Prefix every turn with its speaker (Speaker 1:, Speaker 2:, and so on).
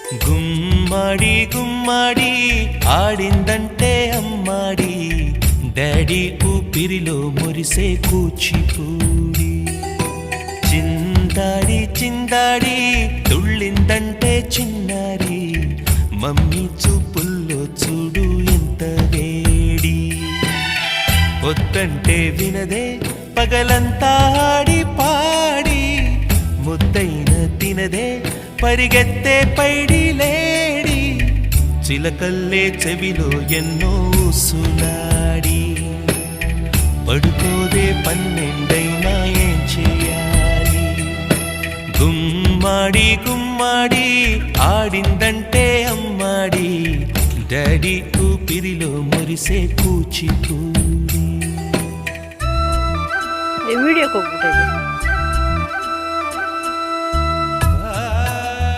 Speaker 1: గుమ్మడి గుమ్మడి ఆడిందంటే అమ్మాడి, daddy ఊపిరిలో మురిసే కూచిపూడి. చిందాడి చిందాడి తుళ్ళిందంటే చిన్నారి, మమ్మీ చూపుల్లో చూడు ఎంత వేడి. వద్దంటే వినదే పగలంతా ఆడి పాడి, ముద్దైన తినదే పరిగెత్తే పైడి లేడి. చిలకల్లే చెవిలో ఎన్నో సులాడి, పడుకోదే పన్నెండైనా ఏం చేయాలి. గుమ్మాడి గుమ్మాడి ఆడిందంటే అమ్మాడి, డాడీ ఊపిరిలో మురిసే కూచిపూడి.
Speaker 2: వీడియో